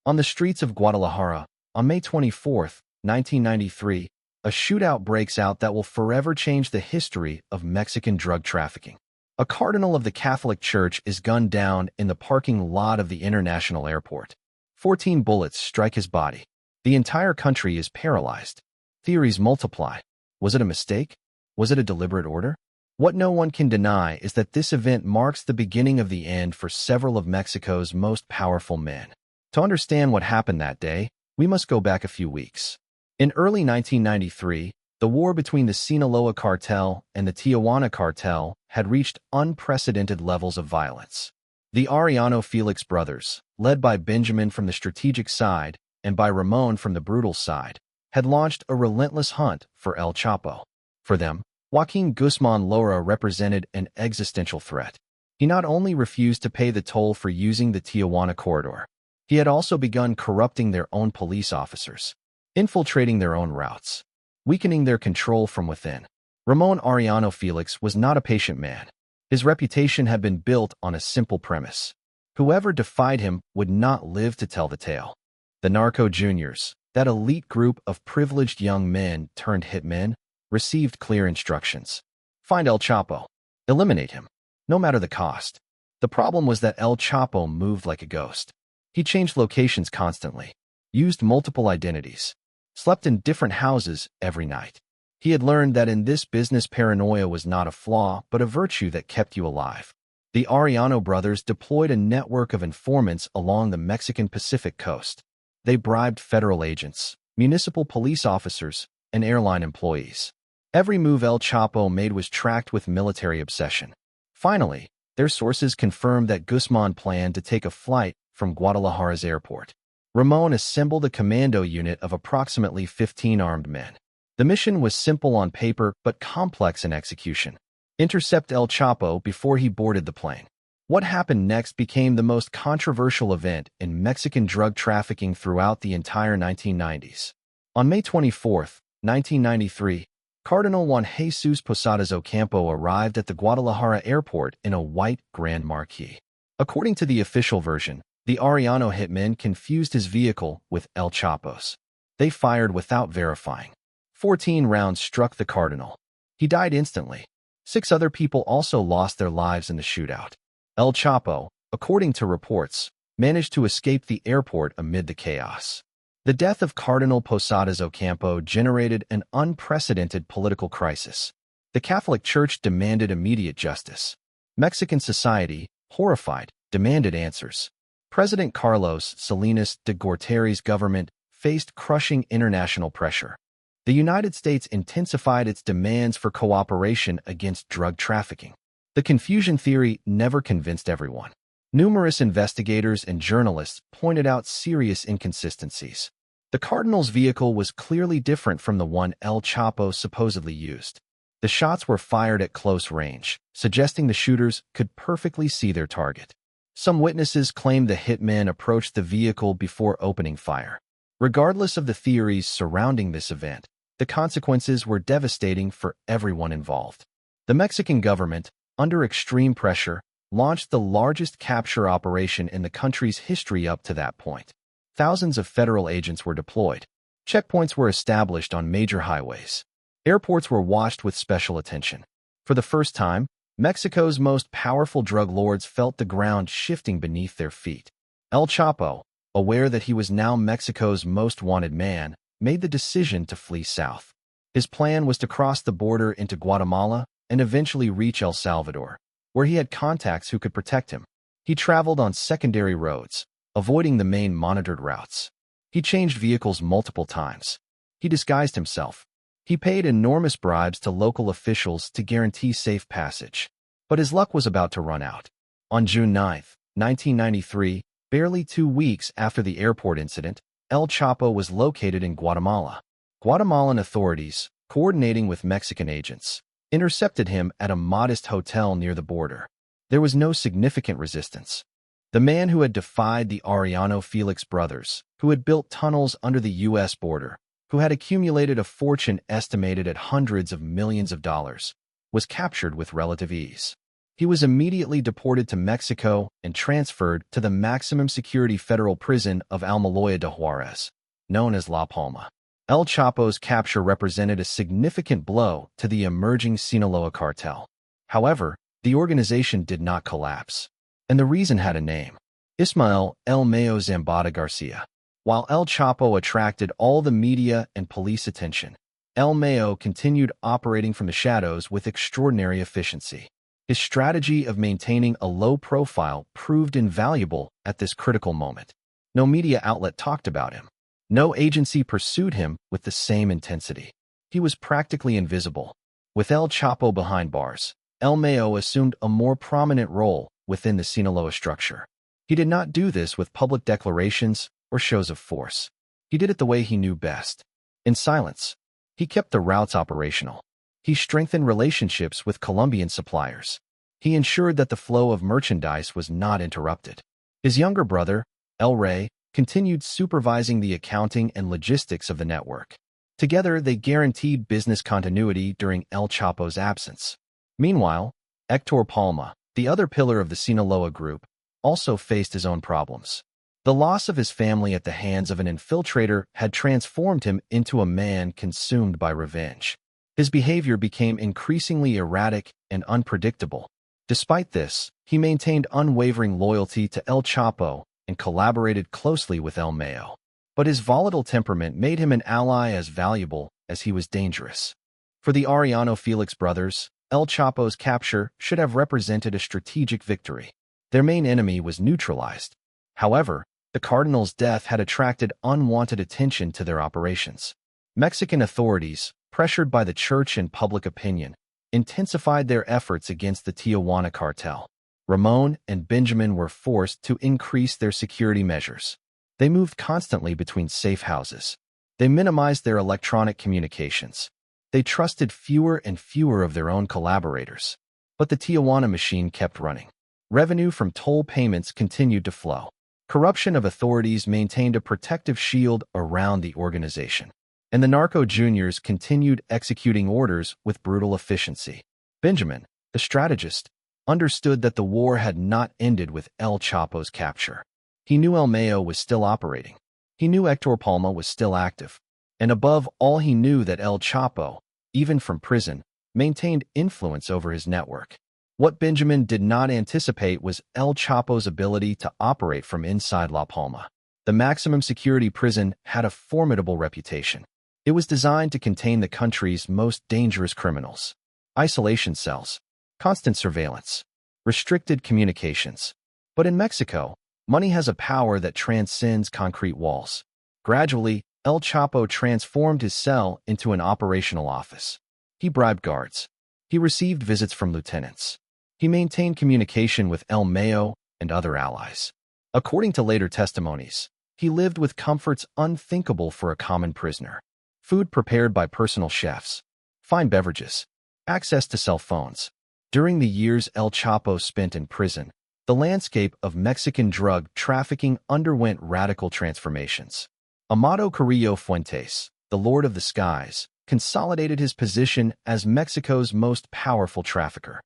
On the streets of Guadalajara, on May 24, 1993, a shootout breaks out that will forever change the history of Mexican drug trafficking. A cardinal of the Catholic Church is gunned down in the parking lot of the international airport. 14 bullets strike his body. The entire country is paralyzed. Theories multiply. Was it a mistake? Was it a deliberate order? What no one can deny is that this event marks the beginning of the end for several of Mexico's most powerful men. To understand what happened that day, we must go back a few weeks. In early 1993, the war between the Sinaloa Cartel and the Tijuana Cartel had reached unprecedented levels of violence. The Arellano Félix Brothers, led by Benjamín from the strategic side and by Ramón from the brutal side, had launched a relentless hunt for El Chapo. For them, Joaquín Guzmán Lora represented an existential threat. He not only refused to pay the toll for using the Tijuana corridor, he had also begun corrupting their own police officers, infiltrating their own routes, weakening their control from within. Ramón Arellano Félix was not a patient man. His reputation had been built on a simple premise. Whoever defied him would not live to tell the tale. The narco juniors, that elite group of privileged young men turned hitmen, received clear instructions. Find El Chapo. Eliminate him, no matter the cost. The problem was that El Chapo moved like a ghost. He changed locations constantly, used multiple identities, slept in different houses every night. He had learned that in this business paranoia was not a flaw, but a virtue that kept you alive. The Arellano brothers deployed a network of informants along the Mexican Pacific coast. They bribed federal agents, municipal police officers, and airline employees. Every move El Chapo made was tracked with military obsession. Finally, their sources confirmed that Guzmán planned to take a flight from Guadalajara's airport. Ramón assembled a commando unit of approximately 15 armed men. The mission was simple on paper but complex in execution. Intercept El Chapo before he boarded the plane. What happened next became the most controversial event in Mexican drug trafficking throughout the entire 1990s. On May 24, 1993, Cardinal Juan Jesus Posadas Ocampo arrived at the Guadalajara airport in a white Grand Marquis. According to the official version, the Arellano hitmen confused his vehicle with El Chapo's. They fired without verifying. 14 rounds struck the cardinal. He died instantly. 6 other people also lost their lives in the shootout. El Chapo, according to reports, managed to escape the airport amid the chaos. The death of Cardinal Posadas Ocampo generated an unprecedented political crisis. The Catholic Church demanded immediate justice. Mexican society, horrified, demanded answers. President Carlos Salinas de Gortari's government faced crushing international pressure. The United States intensified its demands for cooperation against drug trafficking. The confusion theory never convinced everyone. Numerous investigators and journalists pointed out serious inconsistencies. The cardinal's vehicle was clearly different from the one El Chapo supposedly used. The shots were fired at close range, suggesting the shooters could perfectly see their target. Some witnesses claimed the hitmen approached the vehicle before opening fire. Regardless of the theories surrounding this event, the consequences were devastating for everyone involved. The Mexican government, under extreme pressure, launched the largest capture operation in the country's history up to that point. Thousands of federal agents were deployed. Checkpoints were established on major highways. Airports were watched with special attention. For the first time, Mexico's most powerful drug lords felt the ground shifting beneath their feet. El Chapo, aware that he was now Mexico's most wanted man, made the decision to flee south. His plan was to cross the border into Guatemala and eventually reach El Salvador, where he had contacts who could protect him. He traveled on secondary roads, avoiding the main monitored routes. He changed vehicles multiple times. He disguised himself. He paid enormous bribes to local officials to guarantee safe passage. But his luck was about to run out. On June 9, 1993, barely 2 weeks after the airport incident, El Chapo was located in Guatemala. Guatemalan authorities, coordinating with Mexican agents, intercepted him at a modest hotel near the border. There was no significant resistance. The man who had defied the Arellano Félix brothers, who had built tunnels under the U.S. border, who had accumulated a fortune estimated at hundreds of millions of dollars, was captured with relative ease. He was immediately deported to Mexico and transferred to the maximum security federal prison of Almoloya de Juarez, known as La Palma. El Chapo's capture represented a significant blow to the emerging Sinaloa Cartel. However, the organization did not collapse, and the reason had a name: Ismael El Mayo Zambada García. While El Chapo attracted all the media and police attention, El Mayo continued operating from the shadows with extraordinary efficiency. His strategy of maintaining a low profile proved invaluable at this critical moment. No media outlet talked about him. No agency pursued him with the same intensity. He was practically invisible. With El Chapo behind bars, El Mayo assumed a more prominent role within the Sinaloa structure. He did not do this with public declarations or shows of force. He did it the way he knew best: in silence. He kept the routes operational. He strengthened relationships with Colombian suppliers. He ensured that the flow of merchandise was not interrupted. His younger brother, El Rey, continued supervising the accounting and logistics of the network. Together, they guaranteed business continuity during El Chapo's absence. Meanwhile, Hector Palma, the other pillar of the Sinaloa group, also faced his own problems. The loss of his family at the hands of an infiltrator had transformed him into a man consumed by revenge. His behavior became increasingly erratic and unpredictable. Despite this, he maintained unwavering loyalty to El Chapo and collaborated closely with El Mayo. But his volatile temperament made him an ally as valuable as he was dangerous. For the Arellano Félix brothers, El Chapo's capture should have represented a strategic victory. Their main enemy was neutralized. However, the Cardinal's death had attracted unwanted attention to their operations. Mexican authorities, pressured by the church and public opinion, intensified their efforts against the Tijuana Cartel. Ramón and Benjamín were forced to increase their security measures. They moved constantly between safe houses. They minimized their electronic communications. They trusted fewer and fewer of their own collaborators. But the Tijuana machine kept running. Revenue from toll payments continued to flow. Corruption of authorities maintained a protective shield around the organization. And the narco juniors continued executing orders with brutal efficiency. Benjamín, the strategist, understood that the war had not ended with El Chapo's capture. He knew El Mayo was still operating. He knew Hector Palma was still active. And above all, he knew that El Chapo, even from prison, maintained influence over his network. What Benjamín did not anticipate was El Chapo's ability to operate from inside La Palma. The maximum security prison had a formidable reputation. It was designed to contain the country's most dangerous criminals. Isolation cells, constant surveillance, restricted communications. But in Mexico, money has a power that transcends concrete walls. Gradually, El Chapo transformed his cell into an operational office. He bribed guards. He received visits from lieutenants. He maintained communication with El Mayo and other allies. According to later testimonies, he lived with comforts unthinkable for a common prisoner. Food prepared by personal chefs, fine beverages, access to cell phones. During the years El Chapo spent in prison, the landscape of Mexican drug trafficking underwent radical transformations. Amado Carrillo Fuentes, the Lord of the Skies, consolidated his position as Mexico's most powerful trafficker.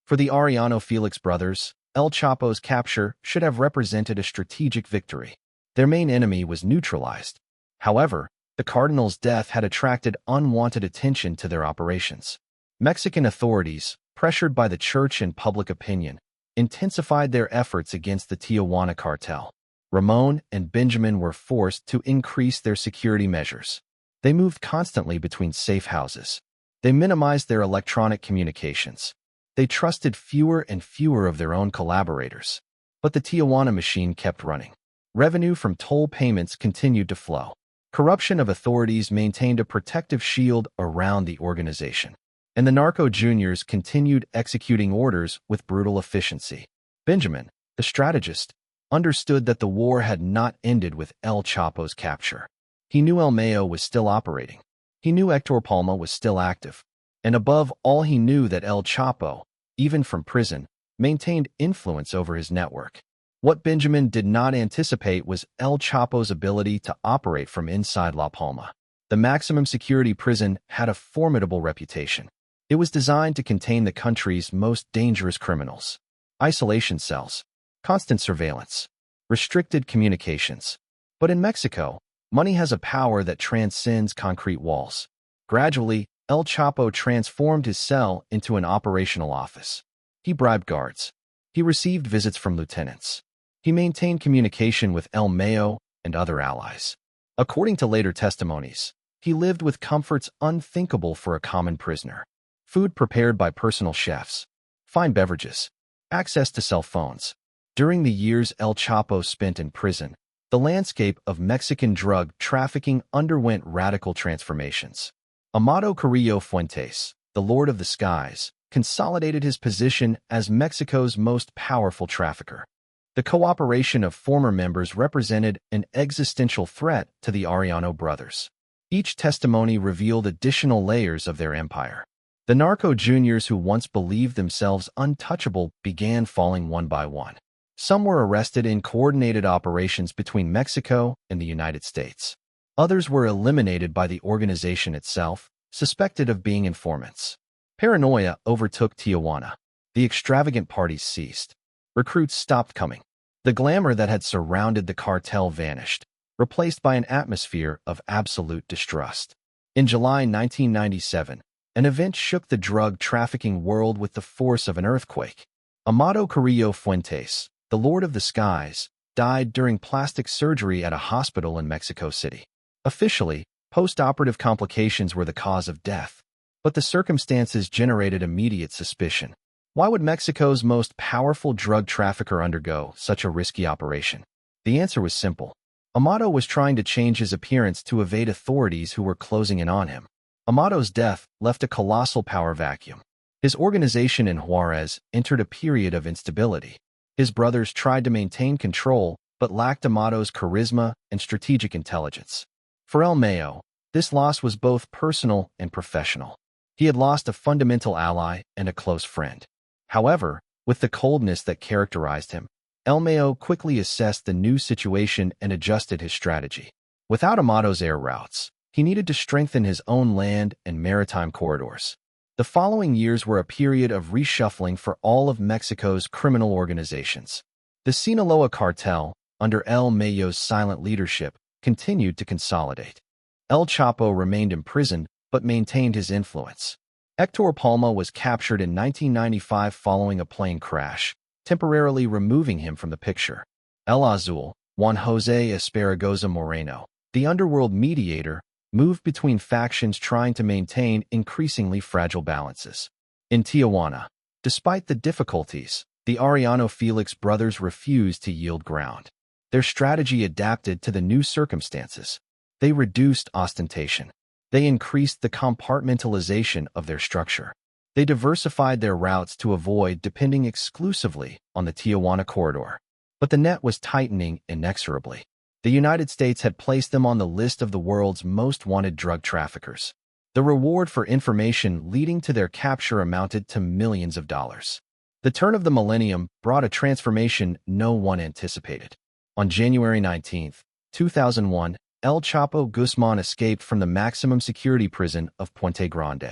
For the Arellano Félix brothers, El Chapo's capture should have represented a strategic victory. Their main enemy was neutralized. However, the Cardinal's death had attracted unwanted attention to their operations. Mexican authorities, pressured by the church and public opinion, intensified their efforts against the Tijuana Cartel. Ramón and Benjamín were forced to increase their security measures. They moved constantly between safe houses. They minimized their electronic communications. They trusted fewer and fewer of their own collaborators. But the Tijuana machine kept running. Revenue from toll payments continued to flow. Corruption of authorities maintained a protective shield around the organization. And the narco juniors continued executing orders with brutal efficiency. Benjamín, the strategist, understood that the war had not ended with El Chapo's capture. He knew El Mayo was still operating. He knew Hector Palma was still active. And above all, he knew that El Chapo, even from prison, maintained influence over his network. What Benjamín did not anticipate was El Chapo's ability to operate from inside La Palma. The maximum security prison had a formidable reputation. It was designed to contain the country's most dangerous criminals. Isolation cells, constant surveillance, restricted communications. But in Mexico, money has a power that transcends concrete walls. Gradually, El Chapo transformed his cell into an operational office. He bribed guards. He received visits from lieutenants. He maintained communication with El Mayo and other allies. According to later testimonies, he lived with comforts unthinkable for a common prisoner. Food prepared by personal chefs, fine beverages, access to cell phones. During the years El Chapo spent in prison, the landscape of Mexican drug trafficking underwent radical transformations. Amado Carrillo Fuentes, the Lord of the Skies, consolidated his position as Mexico's most powerful trafficker. The cooperation of former members represented an existential threat to the Arellano brothers. Each testimony revealed additional layers of their empire. The narco juniors who once believed themselves untouchable began falling one by one. Some were arrested in coordinated operations between Mexico and the United States. Others were eliminated by the organization itself, suspected of being informants. Paranoia overtook Tijuana. The extravagant parties ceased. Recruits stopped coming. The glamour that had surrounded the cartel vanished, replaced by an atmosphere of absolute distrust. In July 1997, an event shook the drug trafficking world with the force of an earthquake. Amado Carrillo Fuentes, the Lord of the Skies, died during plastic surgery at a hospital in Mexico City. Officially, post-operative complications were the cause of death, but the circumstances generated immediate suspicion. Why would Mexico's most powerful drug trafficker undergo such a risky operation? The answer was simple. Amado was trying to change his appearance to evade authorities who were closing in on him. Amado's death left a colossal power vacuum. His organization in Juarez entered a period of instability. His brothers tried to maintain control, but lacked Amado's charisma and strategic intelligence. For El Mayo, this loss was both personal and professional. He had lost a fundamental ally and a close friend. However, with the coldness that characterized him, El Mayo quickly assessed the new situation and adjusted his strategy. Without Amado's air routes, he needed to strengthen his own land and maritime corridors. The following years were a period of reshuffling for all of Mexico's criminal organizations. The Sinaloa Cartel, under El Mayo's silent leadership, continued to consolidate. El Chapo remained imprisoned but maintained his influence. Hector Palma was captured in 1995 following a plane crash, temporarily removing him from the picture. El Azul, Juan José Esparragoza Moreno, the underworld mediator, moved between factions trying to maintain increasingly fragile balances. In Tijuana, despite the difficulties, the Arellano Félix brothers refused to yield ground. Their strategy adapted to the new circumstances. They reduced ostentation. They increased the compartmentalization of their structure. They diversified their routes to avoid depending exclusively on the Tijuana corridor. But the net was tightening inexorably. The United States had placed them on the list of the world's most wanted drug traffickers. The reward for information leading to their capture amounted to millions of dollars. The turn of the millennium brought a transformation no one anticipated. On January 19, 2001, El Chapo Guzman escaped from the maximum security prison of Puente Grande.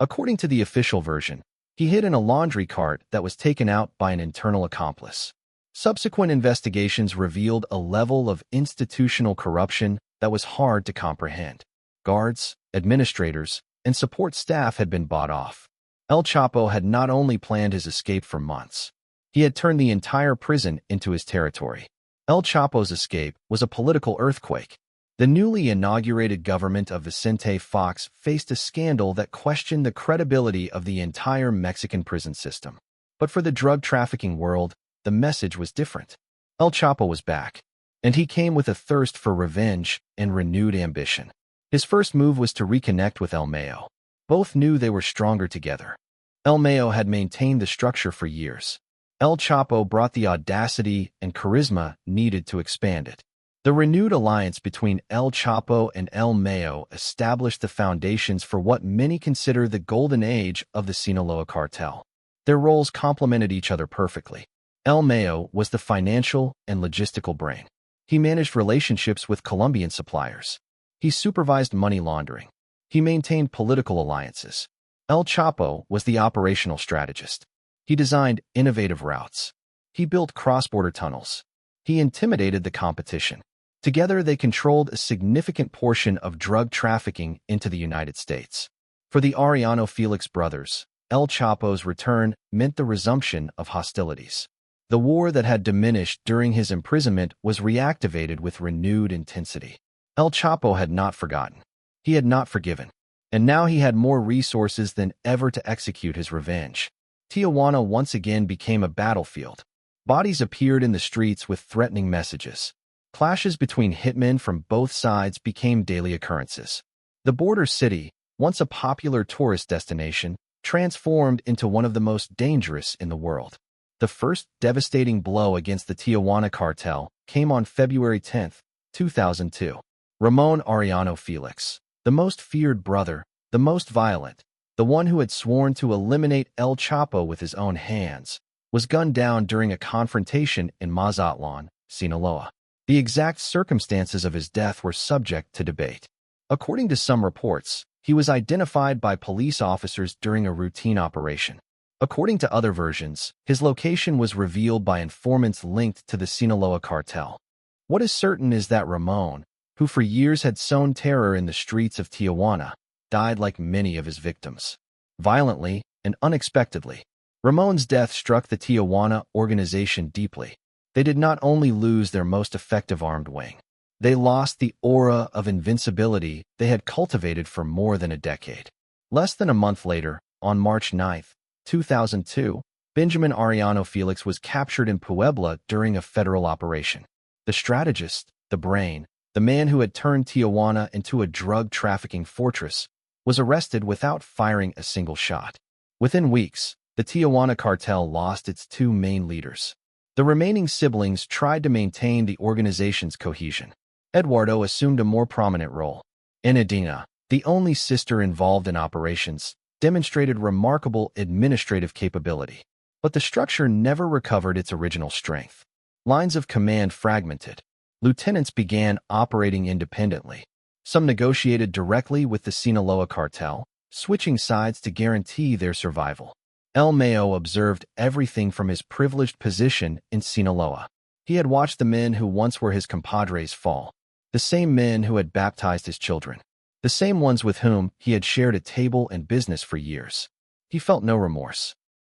According to the official version, he hid in a laundry cart that was taken out by an internal accomplice. Subsequent investigations revealed a level of institutional corruption that was hard to comprehend. Guards, administrators, and support staff had been bought off. El Chapo had not only planned his escape for months, he had turned the entire prison into his territory. El Chapo's escape was a political earthquake. The newly inaugurated government of Vicente Fox faced a scandal that questioned the credibility of the entire Mexican prison system. But for the drug trafficking world, the message was different. El Chapo was back, and he came with a thirst for revenge and renewed ambition. His first move was to reconnect with El Mayo. Both knew they were stronger together. El Mayo had maintained the structure for years. El Chapo brought the audacity and charisma needed to expand it. The renewed alliance between El Chapo and El Mayo established the foundations for what many consider the golden age of the Sinaloa Cartel. Their roles complemented each other perfectly. El Mayo was the financial and logistical brain. He managed relationships with Colombian suppliers. He supervised money laundering. He maintained political alliances. El Chapo was the operational strategist. He designed innovative routes. He built cross-border tunnels. He intimidated the competition. Together, they controlled a significant portion of drug trafficking into the United States. For the Arellano Félix Brothers, El Chapo's return meant the resumption of hostilities. The war that had diminished during his imprisonment was reactivated with renewed intensity. El Chapo had not forgotten. He had not forgiven. And now he had more resources than ever to execute his revenge. Tijuana once again became a battlefield. Bodies appeared in the streets with threatening messages. Clashes between hitmen from both sides became daily occurrences. The border city, once a popular tourist destination, transformed into one of the most dangerous in the world. The first devastating blow against the Tijuana Cartel came on February 10, 2002. Ramón Arellano Félix, the most feared brother, the most violent, the one who had sworn to eliminate El Chapo with his own hands, was gunned down during a confrontation in Mazatlán, Sinaloa. The exact circumstances of his death were subject to debate. According to some reports, he was identified by police officers during a routine operation. According to other versions, his location was revealed by informants linked to the Sinaloa Cartel. What is certain is that Ramón, who for years had sown terror in the streets of Tijuana, died like many of his victims. Violently and unexpectedly. Ramón's death struck the Tijuana organization deeply. They did not only lose their most effective armed wing. They lost the aura of invincibility they had cultivated for more than a decade. Less than a month later, on March 9, 2002, Benjamin Arellano Félix was captured in Puebla during a federal operation. The strategist, the brain, the man who had turned Tijuana into a drug trafficking fortress, was arrested without firing a single shot. Within weeks, the Tijuana Cartel lost its two main leaders. The remaining siblings tried to maintain the organization's cohesion. Eduardo assumed a more prominent role. Enedina, the only sister involved in operations, demonstrated remarkable administrative capability. But the structure never recovered its original strength. Lines of command fragmented. Lieutenants began operating independently. Some negotiated directly with the Sinaloa Cartel, switching sides to guarantee their survival. El Mayo observed everything from his privileged position in Sinaloa. He had watched the men who once were his compadres fall, the same men who had baptized his children, the same ones with whom he had shared a table and business for years. He felt no remorse.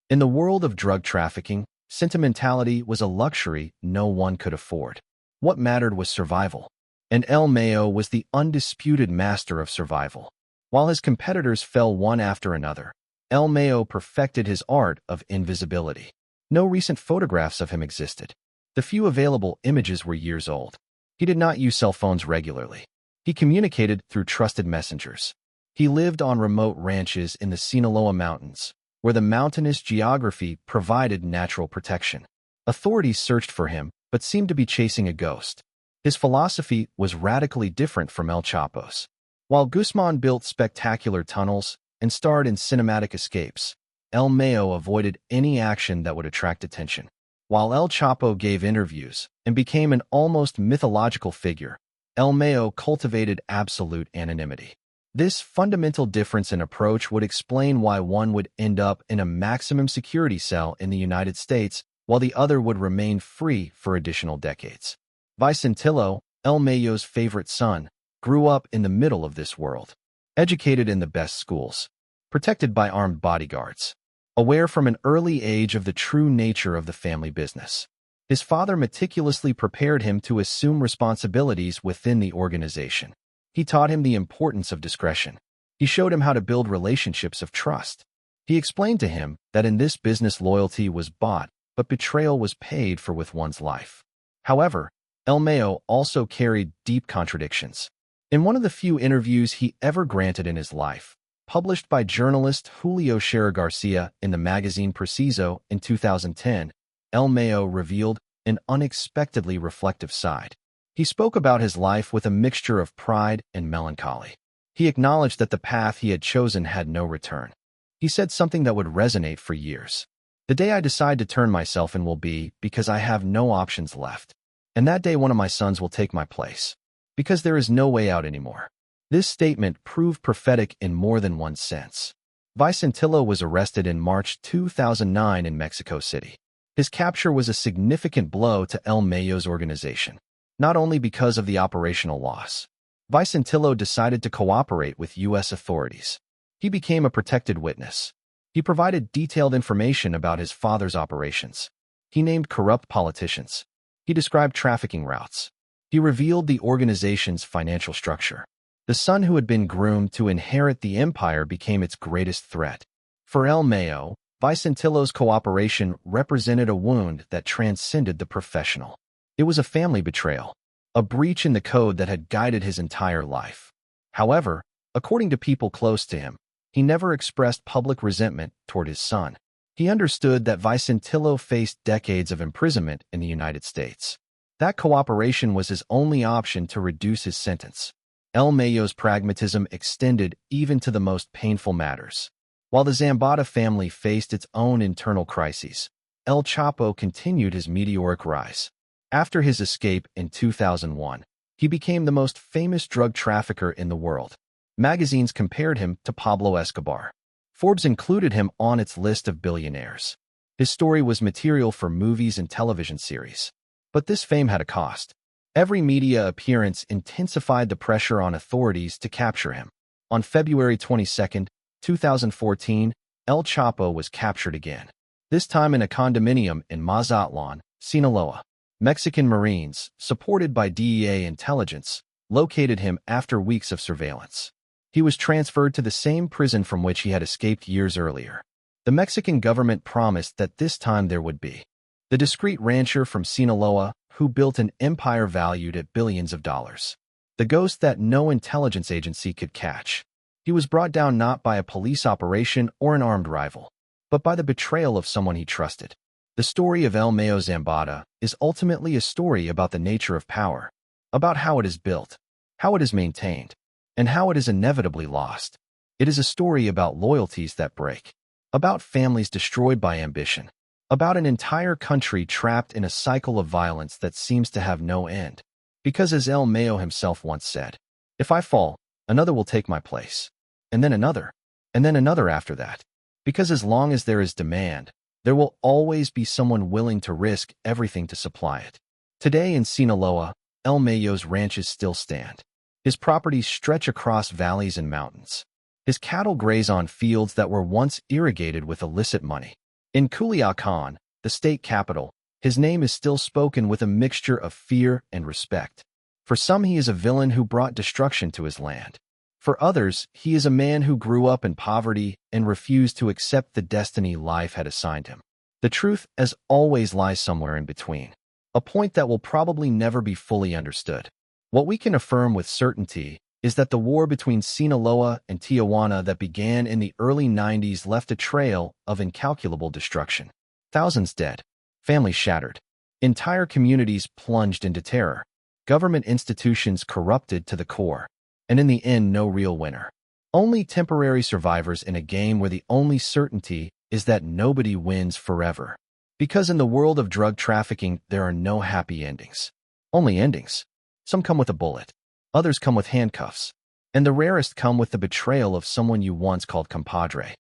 In the world of drug trafficking, sentimentality was a luxury no one could afford. What mattered was survival, and El Mayo was the undisputed master of survival. While his competitors fell one after another, El Mayo perfected his art of invisibility. No recent photographs of him existed. The few available images were years old. He did not use cell phones regularly. He communicated through trusted messengers. He lived on remote ranches in the Sinaloa Mountains, where the mountainous geography provided natural protection. Authorities searched for him, but seemed to be chasing a ghost. His philosophy was radically different from El Chapo's. While Guzman built spectacular tunnels and starred in cinematic escapes, El Mayo avoided any action that would attract attention. While El Chapo gave interviews and became an almost mythological figure, El Mayo cultivated absolute anonymity. This fundamental difference in approach would explain why one would end up in a maximum security cell in the United States while the other would remain free for additional decades. Vicentillo, El Mayo's favorite son, grew up in the middle of this world. Educated in the best schools, protected by armed bodyguards, aware from an early age of the true nature of the family business. His father meticulously prepared him to assume responsibilities within the organization. He taught him the importance of discretion. He showed him how to build relationships of trust. He explained to him that in this business loyalty was bought, but betrayal was paid for with one's life. However, El Mayo also carried deep contradictions. In one of the few interviews he ever granted in his life, published by journalist Julio García in the magazine Preciso in 2010, El Mayo revealed an unexpectedly reflective side. He spoke about his life with a mixture of pride and melancholy. He acknowledged that the path he had chosen had no return. He said something that would resonate for years. The day I decide to turn myself in will be because I have no options left. And that day one of my sons will take my place. Because there is no way out anymore. This statement proved prophetic in more than one sense. Vicentillo was arrested in March 2009 in Mexico City. His capture was a significant blow to El Mayo's organization, not only because of the operational loss. Vicentillo decided to cooperate with U.S. authorities. He became a protected witness. He provided detailed information about his father's operations. He named corrupt politicians. He described trafficking routes. He revealed the organization's financial structure. The son who had been groomed to inherit the empire became its greatest threat. For El Mayo, Vicentillo's cooperation represented a wound that transcended the professional. It was a family betrayal, a breach in the code that had guided his entire life. However, according to people close to him, he never expressed public resentment toward his son. He understood that Vicentillo faced decades of imprisonment in the United States. That cooperation was his only option to reduce his sentence. El Mayo's pragmatism extended even to the most painful matters. While the Zambada family faced its own internal crises, El Chapo continued his meteoric rise. After his escape in 2001, he became the most famous drug trafficker in the world. Magazines compared him to Pablo Escobar. Forbes included him on its list of billionaires. His story was material for movies and television series. But this fame had a cost. Every media appearance intensified the pressure on authorities to capture him. On February 22, 2014, El Chapo was captured again, this time in a condominium in Mazatlan, Sinaloa. Mexican Marines, supported by DEA intelligence, located him after weeks of surveillance. He was transferred to the same prison from which he had escaped years earlier. The Mexican government promised that this time there would be the discreet rancher from Sinaloa who built an empire valued at billions of dollars. The ghost that no intelligence agency could catch. He was brought down not by a police operation or an armed rival, but by the betrayal of someone he trusted. The story of El Mayo Zambada is ultimately a story about the nature of power, about how it is built, how it is maintained, and how it is inevitably lost. It is a story about loyalties that break, about families destroyed by ambition, about an entire country trapped in a cycle of violence that seems to have no end. Because as El Mayo himself once said, "If I fall, another will take my place, and then another after that. Because as long as there is demand, there will always be someone willing to risk everything to supply it." Today in Sinaloa, El Mayo's ranches still stand. His properties stretch across valleys and mountains. His cattle graze on fields that were once irrigated with illicit money. In Culiacan, the state capital, his name is still spoken with a mixture of fear and respect. For some, he is a villain who brought destruction to his land. For others, he is a man who grew up in poverty and refused to accept the destiny life had assigned him. The truth, as always, lies somewhere in between, a point that will probably never be fully understood. What we can affirm with certainty is that the war between Sinaloa and Tijuana that began in the early 90s left a trail of incalculable destruction. Thousands dead, families shattered, entire communities plunged into terror, government institutions corrupted to the core, and in the end, no real winner. Only temporary survivors in a game where the only certainty is that nobody wins forever. Because in the world of drug trafficking, there are no happy endings. Only endings. Some come with a bullet. Others come with handcuffs. And the rarest come with the betrayal of someone you once called compadre.